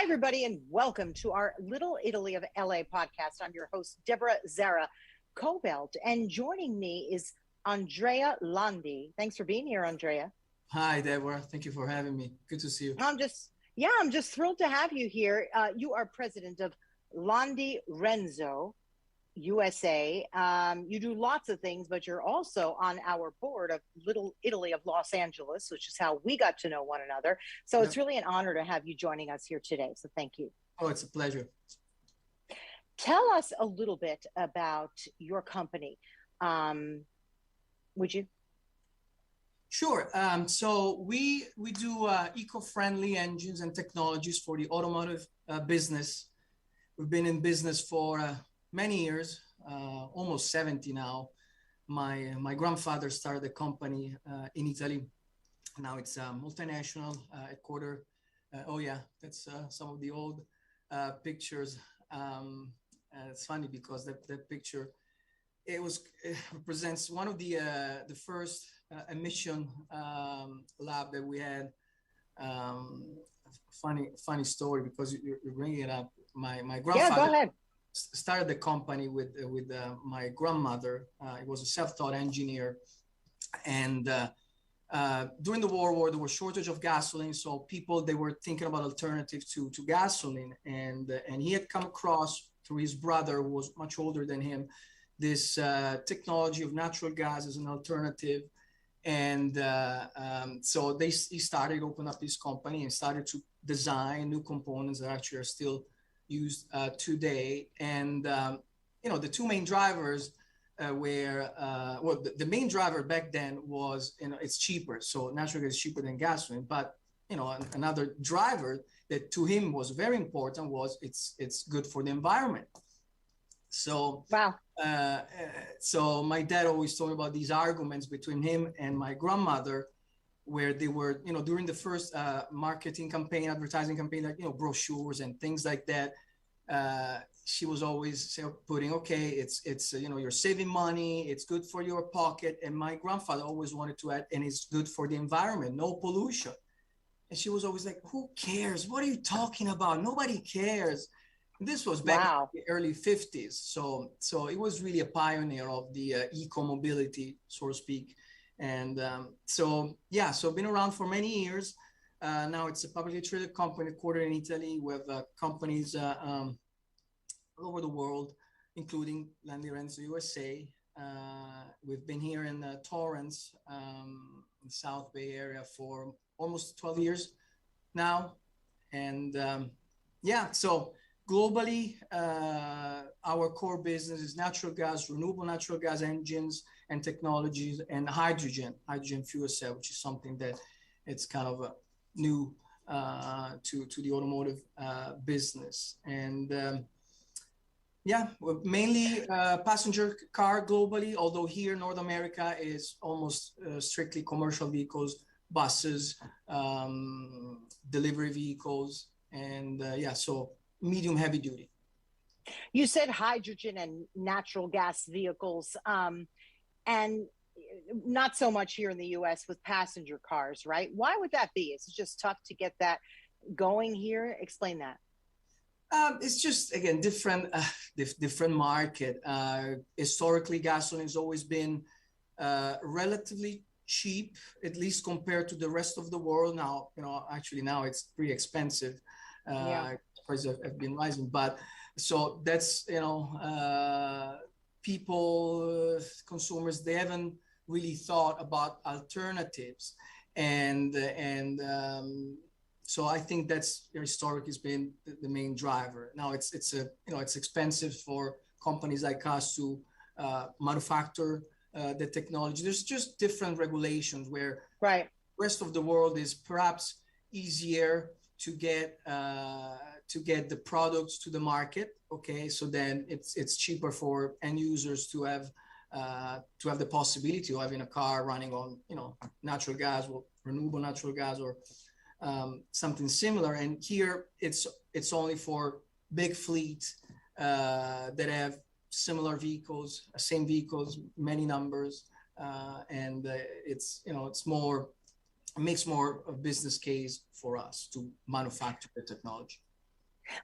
Hi, everybody, and welcome to our Little Italy of LA podcast. I'm your host, Deborah Zara Kobylt, and joining me is Andrea Landi. Thanks for being here, Andrea. Hi, Deborah. Thank you for having me. Good to see you. I'm just thrilled to have you here. You are president of Landi Renzo, USA. You do lots of things, but you're also on our board of Little Italy of Los Angeles, which is how we got to know one another. So It's really an honor to have you joining us here today. So thank you. Oh, it's a pleasure. Tell us a little bit about your company. Would you? Sure. So we do eco-friendly engines and technologies for the automotive business. We've been in business for many years, almost 70 now. My grandfather started the company in Italy. Now it's a multinational headquarter. That's some of the old pictures. It's funny because that picture it represents one of the first emission lab that we had. Funny story because you're bringing it up. My grandfather. Yeah, go ahead. Started the company with my grandmother. He was a self-taught engineer, and during the World War, there was shortage of gasoline, so they were thinking about alternatives to gasoline, and he had come across through his brother, who was much older than him, this technology of natural gas as an alternative, and so he started open up his company and started to design new components that actually are still used today. And the two main drivers were the main driver back then was it's cheaper, so natural gas is cheaper than gasoline. But another driver that to him was very important was it's good for the environment. So wow. So my dad always told me about these arguments between him and my grandmother, where they were, during the first marketing campaign, advertising campaign, like, brochures and things like that. She was always putting, okay, it's you're saving money, it's good for your pocket. And my grandfather always wanted to add, and it's good for the environment, no pollution. And she was always like, who cares? What are you talking about? Nobody cares. And this was back in the early 50s. So it was really a pioneer of the eco-mobility, so to speak. And so been around for many years. Now it's a publicly traded company, headquartered in Italy. We have companies all over the world, including Landi Renzo USA. We've been here in Torrance, in the South Bay area for almost 12 years now. And so globally, our core business is natural gas, renewable natural gas engines and technologies, and hydrogen fuel cell, which is something that it's kind of a new to the automotive business. And mainly passenger car globally, although here North America is almost strictly commercial vehicles, buses, delivery vehicles, and so medium heavy duty. You said hydrogen and natural gas vehicles, and not so much here in the US with passenger cars, right? Why would that be? Is it just tough to get that going here? Explain that. It's just, again, different market. Historically, gasoline has always been relatively cheap, at least compared to the rest of the world. Now, actually now it's pretty expensive. Prices have been rising, but so that's, people, consumers, they haven't really thought about alternatives. And so I think that's historically has been the main driver. Now it's expensive for companies like us to manufacture the technology. There's just different regulations where the rest of the world is perhaps easier to get the products to the market. Okay, so then it's cheaper for end users to have the possibility of having a car running on natural gas or renewable natural gas or something similar. And here it's only for big fleets that have similar vehicles, same vehicles, many numbers, and it's makes more a business case for us to manufacture the technology.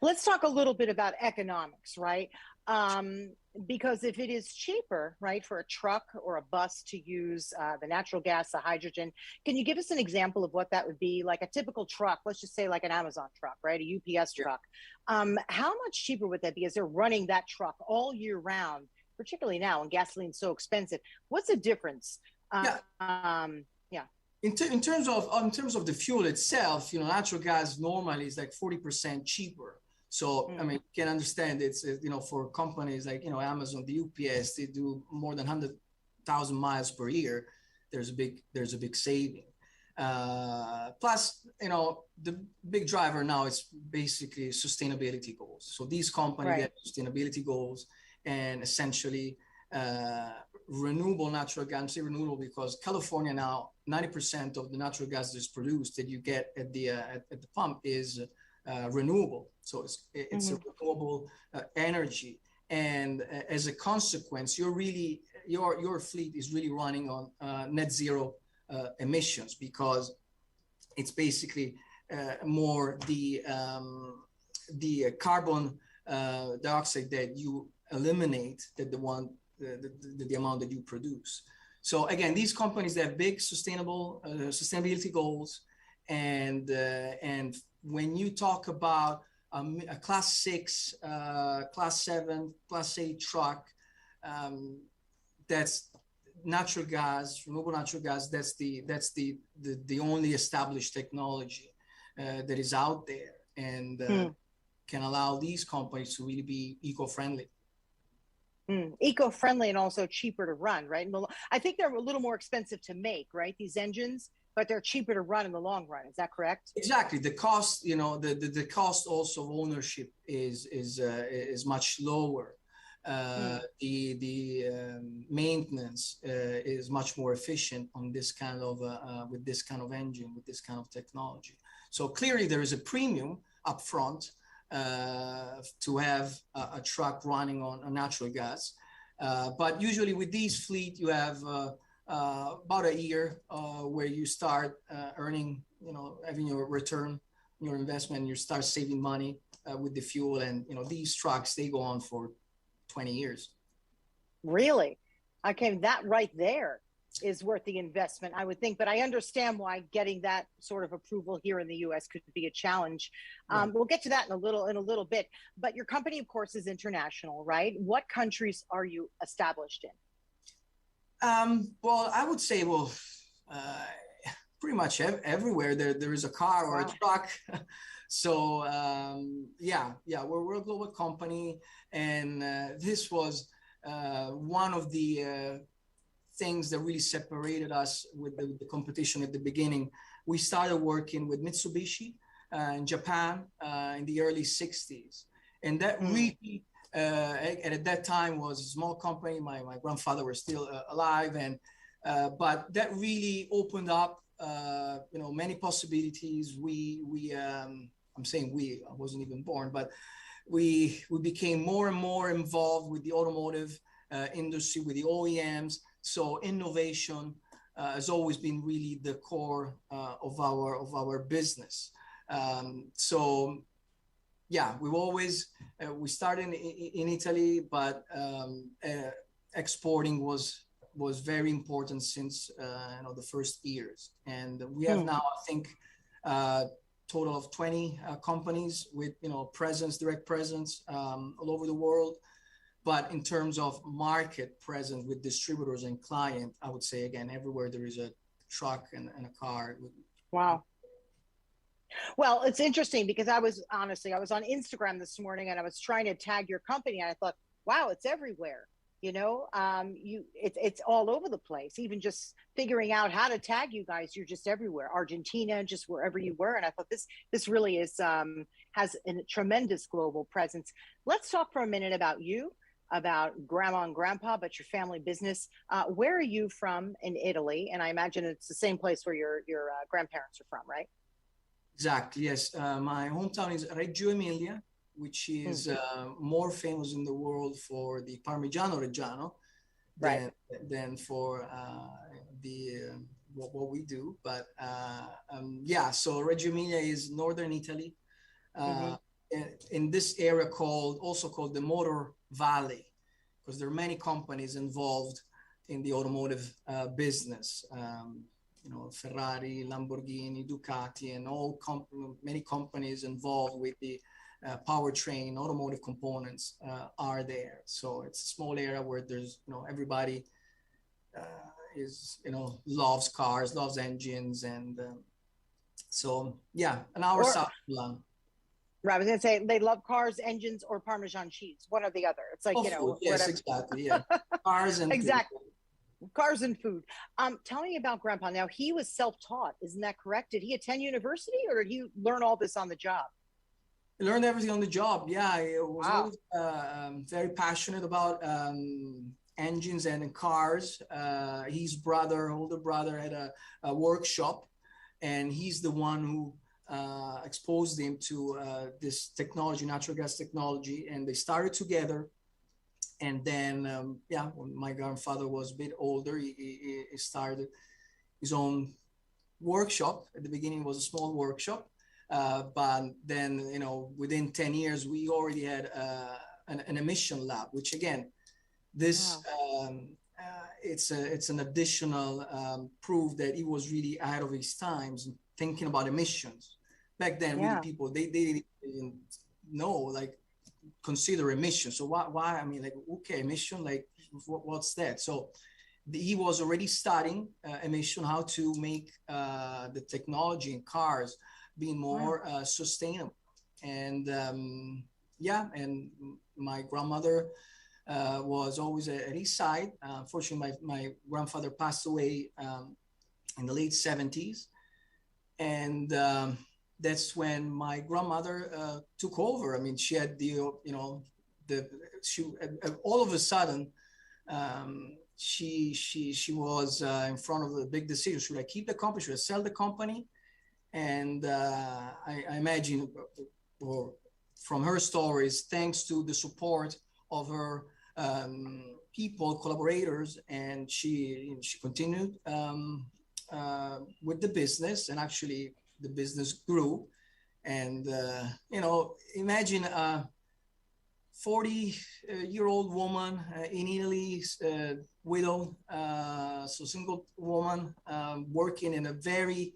Let's talk a little bit about economics, right? Because if it is cheaper, right, for a truck or a bus to use the natural gas, the hydrogen, can you give us an example of what that would be? Like a typical truck, let's just say like an Amazon truck, right, a UPS truck. How much cheaper would that be as they're running that truck all year round, particularly now when gasoline's so expensive? What's the difference? Yeah. Yeah. In terms of the fuel itself, natural gas normally is like 40% cheaper. So I mean, you can understand it's for companies like Amazon, the UPS, they do more than 100,000 miles per year. There's a big saving. Plus, the big driver now is basically sustainability goals. So these companies have sustainability goals, and essentially renewable natural gas. I say renewable because California now 90% of the natural gas that is produced that you get at the pump is renewable. So it's a renewable energy, and as a consequence, your fleet is really running on net zero emissions, because it's basically more the carbon dioxide that you eliminate than the amount that you produce. So again, these companies, they have big sustainability goals, and when you talk about a class 6, class 7, class 8 truck, that's natural gas, renewable natural gas. That's the only established technology that is out there, and can allow these companies to really be eco-friendly. Eco-friendly and also cheaper to run, right? I think they're a little more expensive to make, right? These engines, but they're cheaper to run in the long run. Is that correct? Exactly. The cost, the cost also of ownership is much lower. The maintenance is much more efficient on this kind of with this kind of engine, with this kind of technology. So clearly there is a premium upfront to have a truck running on natural gas, but usually with these fleet you have about a year where you start earning, having your return, your investment, you start saving money with the fuel, and these trucks, they go on for 20 years. Really? Okay, that right there is worth the investment, I would think. But I understand why getting that sort of approval here in the U.S. could be a challenge. We'll get to that in a little bit. But your company, of course, is international, right? What countries are you established in? Well, I would say, pretty much everywhere there is a car or a truck. So we're a global company, and this was one of the things that really separated us with the competition at the beginning. We started working with Mitsubishi in Japan in the early 60s, and that really at that time was a small company. My grandfather was still alive, and but that really opened up many possibilities. I'm saying I wasn't even born, but we became more and more involved with the automotive industry, with the OEMs. So innovation has always been really the core of our business. We've always we started in Italy, but exporting was very important since the first years, and we have now, I think, total of 20 companies with direct presence all over the world. But in terms of market presence with distributors and client, I would say, again, everywhere there is a truck and a car. Wow. Well, it's interesting because I was on Instagram this morning, and I was trying to tag your company, and I thought, wow, it's everywhere. It's all over the place. Even just figuring out how to tag you guys, you're just everywhere. Argentina, just wherever you were. And I thought this really has a tremendous global presence. Let's talk for a minute about you, about grandma and grandpa, but your family business. Where are you from in Italy? And I imagine it's the same place where your grandparents are from, right? Exactly, yes. My hometown is Reggio Emilia, which is more famous in the world for the Parmigiano Reggiano than for what we do. But so Reggio Emilia is northern Italy. in this area also called the Motor Valley, because there are many companies involved in the automotive business. Ferrari, Lamborghini, Ducati, and many companies involved with the powertrain, automotive components are there. So it's a small area where there's, everybody loves cars, loves engines, and so yeah, an hour south of Milan. Right, I was going to say they love cars, engines, or Parmesan cheese, one or the other. It's like, food. Yes, whatever. Exactly. Yeah, cars and exactly. Food. Cars and food. Tell me about Grandpa. Now, he was self-taught, isn't that correct? Did he attend university, or did he learn all this on the job? He learned everything on the job. Yeah, he was always very passionate about engines and cars. His older brother, had a workshop, and he's the one who exposed him to this technology, natural gas technology, and they started together. And then, when my grandfather was a bit older, he started his own workshop. At the beginning, it was a small workshop, but then, within 10 years, we already had an emission lab, which again, this it's an additional proof that he was really ahead of his times, thinking about emissions. Back then, really, people they didn't know, consider emissions. So why? I mean, okay, emission, what's that? So he was already studying emission, how to make the technology in cars being more sustainable. And and my grandmother was always at his side. Unfortunately, my grandfather passed away in the late 70s. And that's when my grandmother took over. I mean, she had all of a sudden, she was in front of a big decision. Should I keep the company? Should I sell the company? And I imagine, or from her stories, thanks to the support of her people, collaborators, and she continued with the business, and actually the business grew. And imagine a 40-year-old woman in Italy, widowed, so single woman, working in a very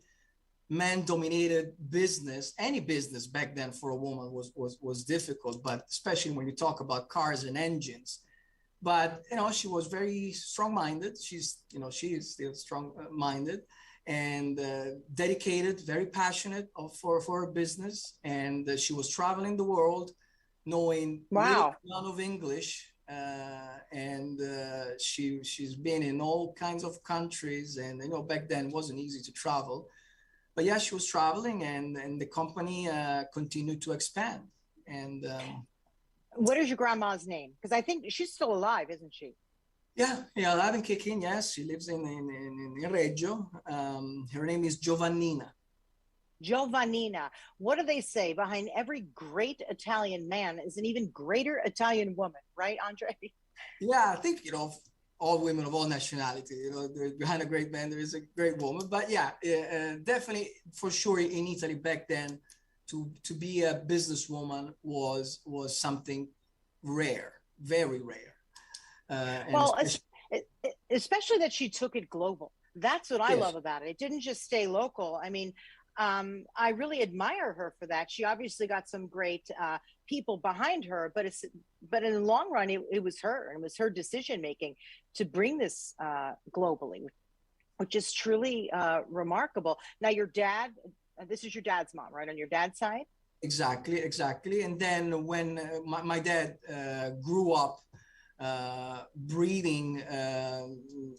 man-dominated business. Any business back then for a woman was difficult, but especially when you talk about cars and engines. But she was very strong-minded. She is still strong-minded and dedicated, very passionate for her business. And she was traveling the world, knowing none of English, and she's been in all kinds of countries. And back then it wasn't easy to travel, but yeah, she was traveling, and the company continued to expand. And what is your grandma's name? Because I think she's still alive, isn't she? Yeah, alive and kicking. Yes, she lives in Reggio. Her name is Giovannina. Giovannina. What do they say? Behind every great Italian man is an even greater Italian woman, right, Andre? Yeah, I think, all women of all nationality, behind a great man, there is a great woman. But yeah, definitely, for sure, in Italy back then, to be a businesswoman was something rare, very rare. Well, especially that she took it global. That's what I love about it. It didn't just stay local. I mean, I really admire her for that. She obviously got some great people behind her, but in the long run, it was her, and it was her decision making to bring this globally, which is truly remarkable. Now, your dad, this is your dad's mom, right? On your dad's side? Exactly. And then when my dad grew up, breeding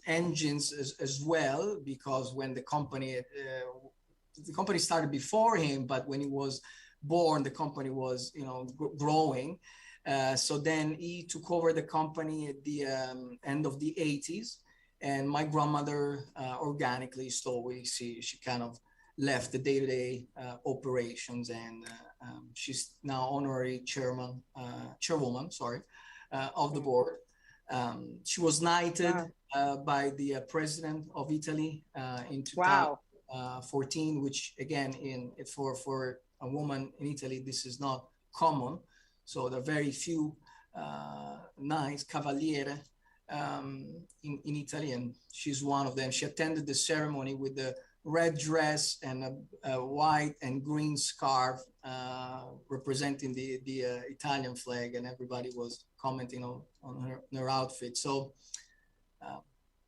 engines as well, because when the company started before him, but when he was born, the company was growing. So then he took over the company at the end of the 80s, and my grandmother organically, slowly, she kind of left the day-to-day operations, and she's now honorary chairwoman, of the board. She was knighted by the president of Italy in 2014, which again, for a woman in Italy, this is not common. So there are very few nice cavaliere in Italy, and she's one of them. She attended the ceremony with the red dress and a white and green scarf representing the Italian flag, and everybody was commenting on her outfit. So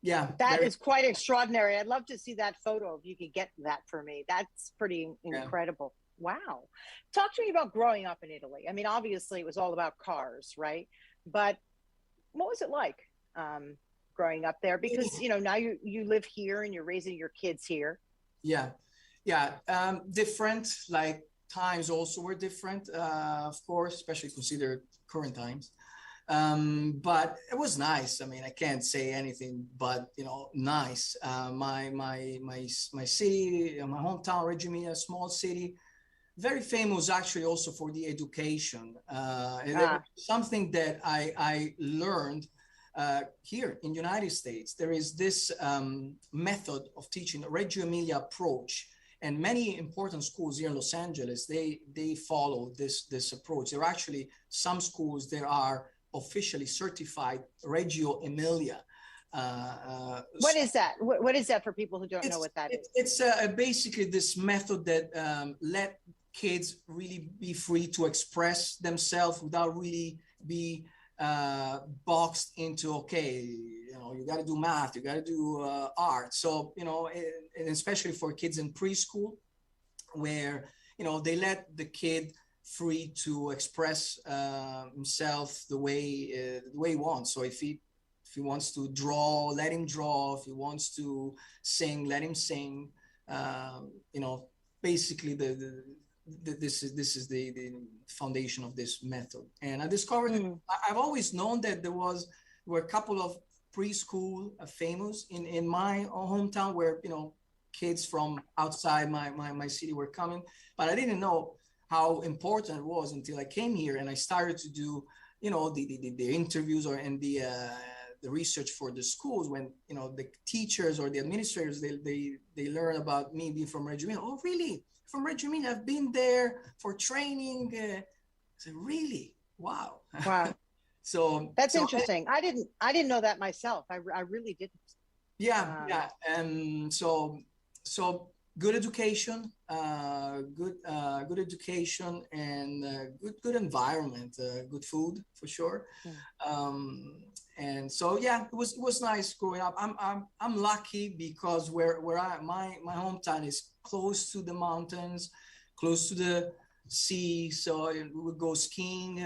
yeah, that is quite extraordinary. I'd love to see that photo if you could get that for me. That's pretty incredible. Wow. Talk to me about growing up in Italy. I mean, obviously it was all about cars, right? But what was it like growing up there? Because, you know, now you live here and you're raising your kids here. Yeah. Different, like times also were different, of course, especially consider current times. But it was nice. I mean, I can't say anything but, you know, nice. My city, my hometown, Reggio Emilia, a small city, very famous actually also for the education. Something that I learned here in the United States. There is this method of teaching, the Reggio Emilia approach, and many important schools here in Los Angeles, they follow this approach. There are actually some schools that are officially certified Reggio Emilia. What is that? What is that for people who don't know what that is? It's basically this method that let kids really be free to express themselves without really be boxed into, okay, you know, you got to do math, you got to do art. So, you know, and especially for kids in preschool, where, you know, they let the kid free to express himself the way he wants. So if he wants to draw, let him draw. If he wants to sing, let him sing. You know, basically this is the foundation of this method. And I discovered I've always known that there were a couple of preschool famous in my hometown where, you know, kids from outside my city were coming, but I didn't know how important it was until I came here and I started to do, you know, the interviews and the research for the schools, when, you know, the teachers or the administrators, they learn about me being from Reggio Emilia. Oh, really? From Reggio Emilia? I've been there for training. I said, really? Wow. Wow. So that's interesting. I didn't know that myself. I really didn't. Yeah. And so good education, good education, and good environment, good food for sure. And so yeah, it was nice growing up. I'm lucky because where my hometown is close to the mountains, close to the sea, so we would go skiing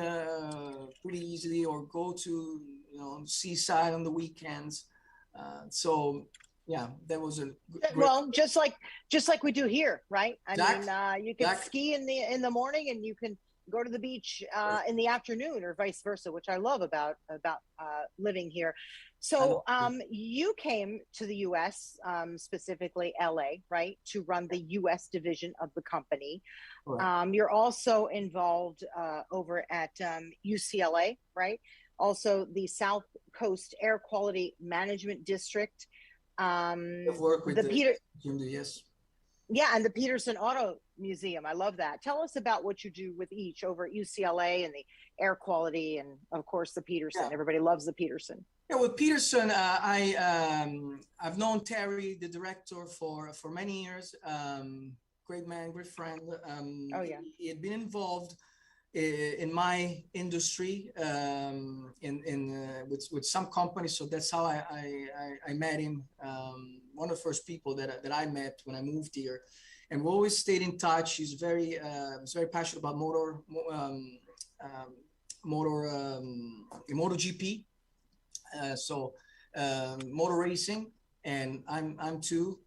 pretty easily, or go to, you know, seaside on the weekends. So yeah, that was well, just like we do here, right? I mean, you can ski in the morning, and you can go to the beach in the afternoon, or vice versa, which I love about living here. So you came to the U.S., specifically LA, right, to run the U.S. division of the company. Right. You're also involved over at UCLA, right? Also the South Coast Air Quality Management District. I've worked with yes. Yeah, and the Peterson Auto Museum. I love that. Tell us about what you do with each over at UCLA and the air quality, and of course the Peterson. Yeah. Everybody loves the Peterson. Yeah, with Peterson, I've known Terry, the director, for many years. Great man, great friend. Oh yeah. He had been involved in my industry with some companies, so that's how I met him. One of the first people that I met when I moved here, and we always stayed in touch. He's very passionate about MotoGP, motor racing, and I'm too.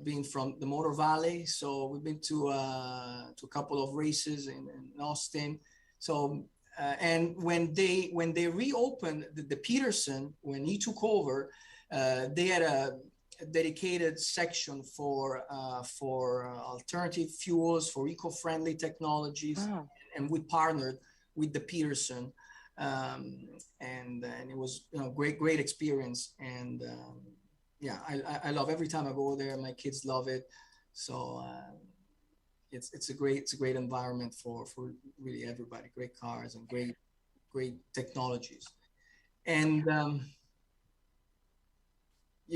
Being from the Motor Valley, so we've been to a couple of races in Austin. So and when they reopened the Peterson, when he took over, they had a dedicated section for alternative fuels, for eco-friendly technologies, and we partnered with the Peterson, and it was, you know, great experience. And yeah, I love every time I go there. My kids love it. So it's a great environment for really everybody. Great cars and great technologies. And go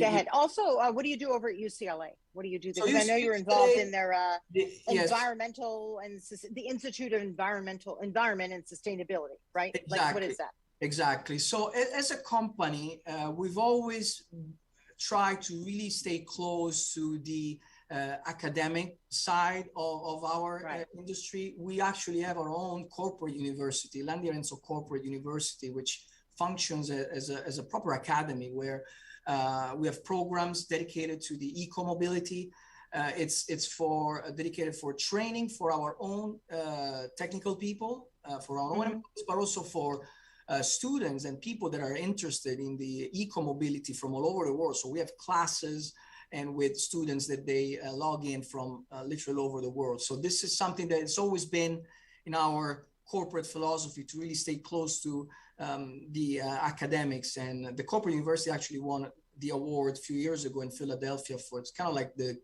ahead. Also, what do you do over at UCLA? What do you do there? So Because I know you're involved in their yes, environmental and the Institute of Environment and Sustainability, right? exactly. Like, what is that? Exactly. So as a company, we've always tried to really stay close to the academic side of our industry. We actually have our own corporate university, Landi Renzo Corporate University, which functions as a proper academy where we have programs dedicated to the eco-mobility. It's dedicated for training for our own technical people, for our own employees, but also for students and people that are interested in the eco-mobility from all over the world. So we have classes and with students that they log in from literally all over the world. So this is something that it's always been in our corporate philosophy to really stay close to the academics. And the corporate university actually won the award a few years ago in Philadelphia for, it's kind of like the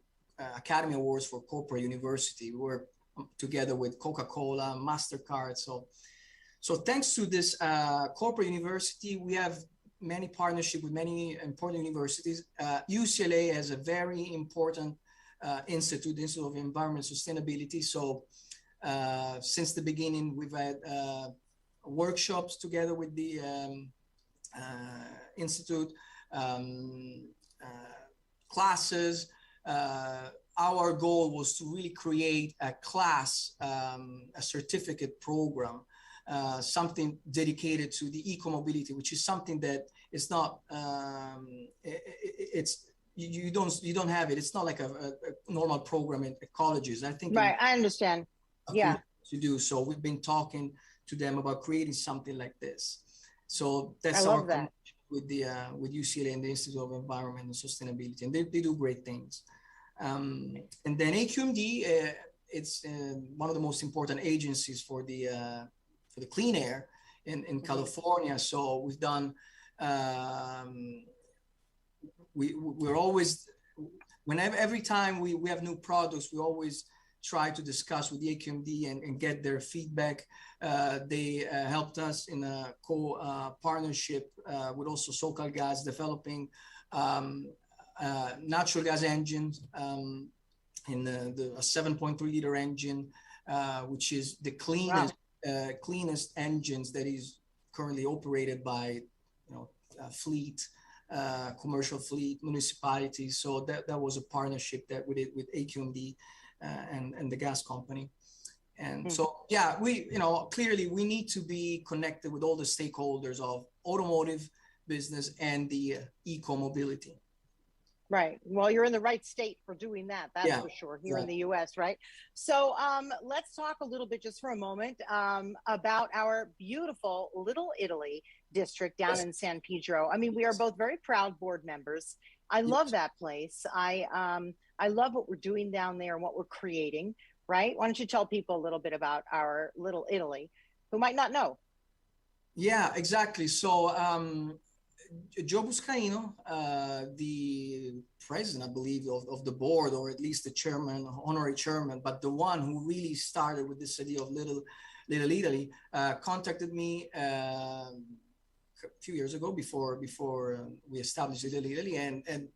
Academy Awards for Corporate University. We were together with Coca-Cola, MasterCard. So thanks to this corporate university, we have many partnerships with many important universities. UCLA has a very important institute, the Institute of Environment and Sustainability. So since the beginning, we've had workshops together with the institute, classes. Our goal was to really create a class, a certificate program, something dedicated to the eco-mobility, which is something that is not, you don't have it. It's not like a normal program in colleges. I think. Right, I understand. Yeah. To do so, we've been talking to them about creating something like this. So that's our connection with the with UCLA and the Institute of Environment and Sustainability, and they do great things. And then AQMD, it's one of the most important agencies for the clean air in California. So we've done, we're always, every time we have new products, we always try to discuss with the AQMD and get their feedback. They helped us in a partnership with also SoCalGas developing natural gas engines in the 7.3 liter engine, which is the cleanest. Cleanest engines that is currently operated by, fleet, commercial fleet, municipalities. So that was a partnership that we did with AQMD and the gas company. And so, yeah, we, clearly we need to be connected with all the stakeholders of automotive business and the eco-mobility. Right. Well, you're in the right state for doing that. That's for sure here in the U.S., right? So let's talk a little bit just for a moment about our beautiful Little Italy district down in San Pedro. I mean, we are both very proud board members. I love that place. I love what we're doing down there and what we're creating, right? Why don't you tell people a little bit about our Little Italy who might not know? Yeah, exactly. So Joe Buscaino, the president, I believe, of the board, or at least the chairman, honorary chairman, but the one who really started with this idea of Little Italy, contacted me a few years ago before we established Little Italy. And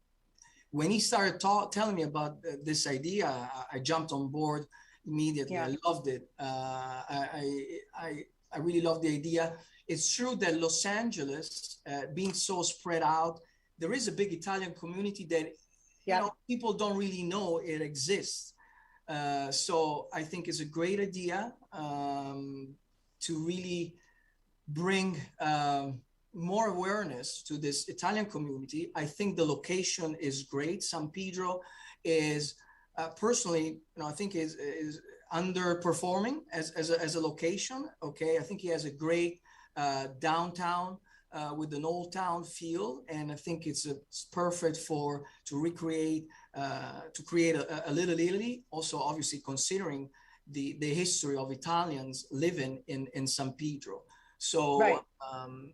when he started telling me about this idea, I jumped on board immediately. I loved it. I really love the idea. It's true that Los Angeles, being so spread out, there is a big Italian community that people don't really know it exists. So I think it's a great idea to really bring more awareness to this Italian community. I think the location is great. San Pedro is personally, I think is underperforming as a location. Okay, I think he has a great downtown with an old town feel, and I think it's perfect to recreate to create a Little Italy. Also, obviously considering the history of Italians living in San Pedro. So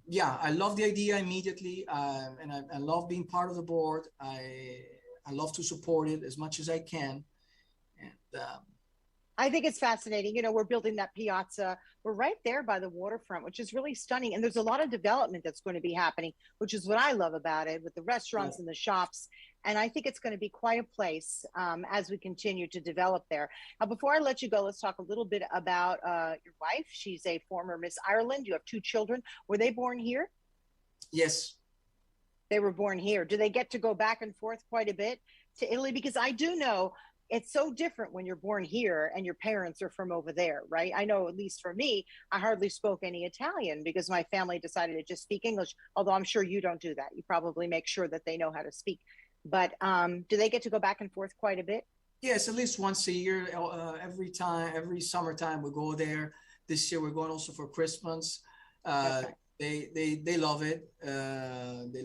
yeah, I love the idea immediately, and I love being part of the board. I love to support it as much as I can, and I think it's fascinating. You know, we're building that piazza. We're right there by the waterfront, which is really stunning. And there's a lot of development that's going to be happening, which is what I love about it, with the Yeah. restaurants and the shops. And I think it's going to be quite a place as we continue to develop there. Now, before I let you go, let's talk a little bit about your wife. She's a former Miss Ireland. You have two children. Were they born here? Yes. They were born here. Do they get to go back and forth quite a bit to Italy? Because I do know it's so different when you're born here and your parents are from over there, right? I know, at least for me, I hardly spoke any Italian because my family decided to just speak English, although I'm sure you don't do that. You probably make sure that they know how to speak. But do they get to go back and forth quite a bit? Yes, at least once a year. Every summertime we go there. This year we're going also for Christmas. Okay. They love it. They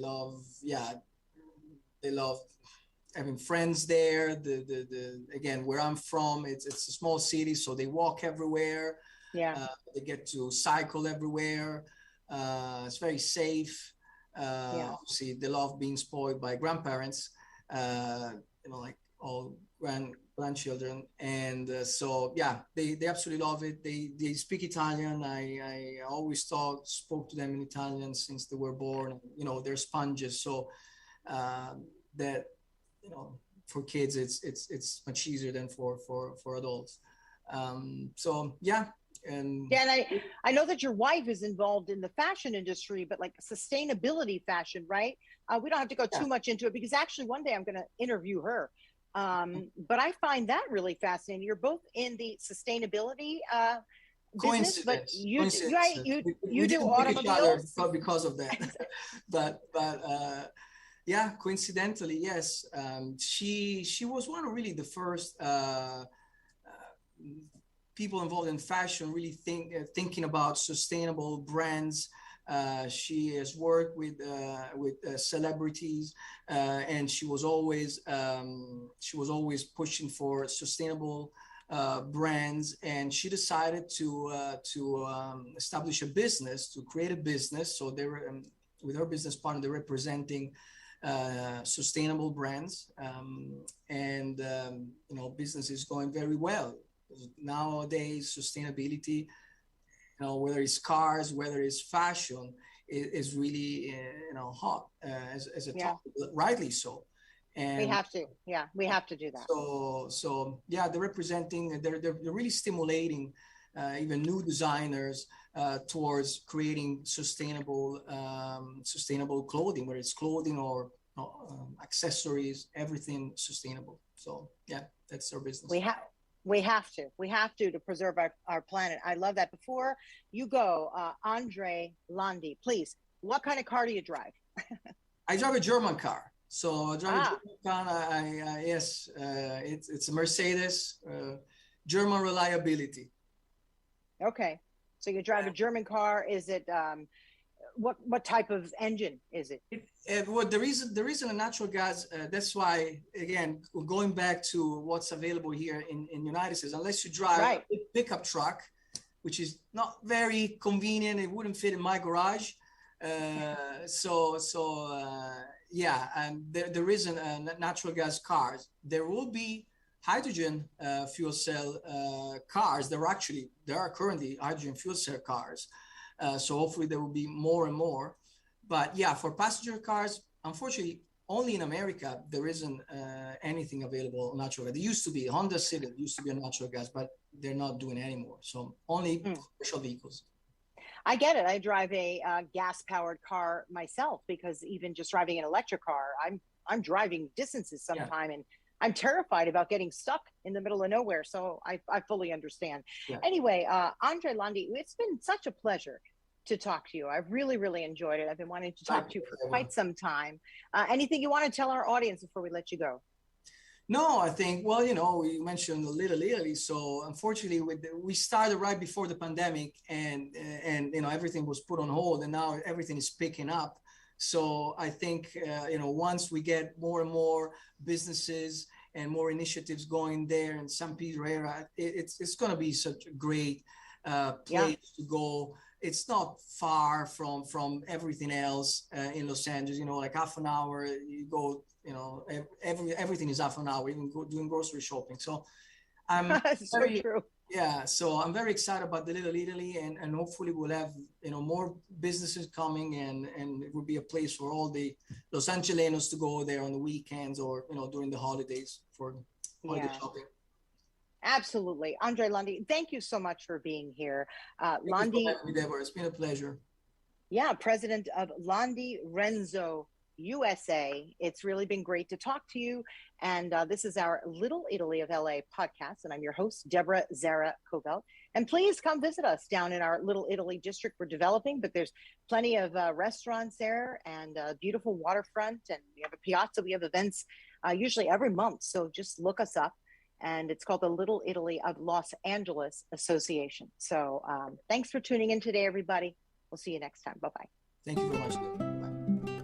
love having friends there. Again, where I'm from, it's a small city, so they walk everywhere. Yeah. They get to cycle everywhere. It's very safe. Yeah. Obviously, they love being spoiled by grandparents. Like all grandchildren, and so yeah, they absolutely love it. They speak Italian. I always spoke to them in Italian since they were born. You know, they're sponges, so that, you know, for kids it's much easier than for adults. So yeah. And I know that your wife is involved in the fashion industry, but like sustainability fashion, right? We don't have to go too much into it because actually one day I'm going to interview her. But I find that really fascinating. You're both in the sustainability business, but you do automobiles because of that. but yeah, coincidentally, yes. She was one of really the first people involved in fashion, really thinking about sustainable brands. She has worked with celebrities, and she was always pushing for sustainable brands. And she decided to establish a business, to create a business. So they were with her business partner, they're representing sustainable brands, and you know, business is going very well. Nowadays, sustainability, you know, whether it's cars, whether it's fashion, is really you know, hot as a topic, rightly so. And we have to, we have to do that. So yeah, they're representing, they're really stimulating even new designers towards creating sustainable clothing, whether it's clothing or accessories, everything sustainable. So yeah, that's our business. We have to preserve our planet. I love that. Before you go, Andrea Landi, please, what kind of car do you drive? I drive a German car. So I drive a German car. Yes, it's a Mercedes, German reliability. Okay, so you drive a German car. Is it what type of engine is it? Well, there isn't a natural gas. That's why, again, going back to what's available here in United States, unless you drive a pickup truck, which is not very convenient, it wouldn't fit in my garage. Yeah, and there isn't natural gas cars. There will be hydrogen fuel cell cars. There are currently hydrogen fuel cell cars. So hopefully there will be more and more. But yeah, for passenger cars, unfortunately, only in America, there isn't anything available on natural gas. There used to be, Honda Civic used to be a natural gas, but they're not doing it anymore. So only commercial vehicles. I get it. I drive a gas-powered car myself, because even just driving an electric car, I'm driving distances sometime, and I'm terrified about getting stuck in the middle of nowhere. So I fully understand. Yeah. Anyway, Andrea Landi, it's been such a pleasure to talk to you. I've really, really enjoyed it. I've been wanting to talk to you for quite some time. Anything you want to tell our audience before we let you go? No, I think, well, you know, we mentioned a little Italy. So unfortunately, we started right before the pandemic, and you know, everything was put on hold, and now everything is picking up. So I think, you know, once we get more and more businesses and more initiatives going there in San Pedro area, it's going to be such a great place to go. It's not far from everything else in Los Angeles, you know, like half an hour, you go, you know, everything is half an hour, even doing grocery shopping. So I'm So very, true. yeah, so I'm very excited about the Little Italy, and hopefully we'll have, more businesses coming, and it will be a place for all the Los Angelenos to go there on the weekends, or, during the holidays for holiday Yeah. shopping. Absolutely. Andrea Landi, thank you so much for being here. Thank you for Landi, having me, Deborah. It's been a pleasure. yeah, president of Landi Renzo USA. It's really been great to talk to you. And this is our Little Italy of LA podcast. And I'm your host, Deborah Zara Kobylt. And please come visit us down in our Little Italy district. We're developing, but there's plenty of restaurants there, and beautiful waterfront. And we have a piazza. We have events usually every month. So just look us up. And it's called the Little Italy of Los Angeles Association. So thanks for tuning in today, everybody. We'll see you next time. Bye-bye. Thank you very much, Deborah.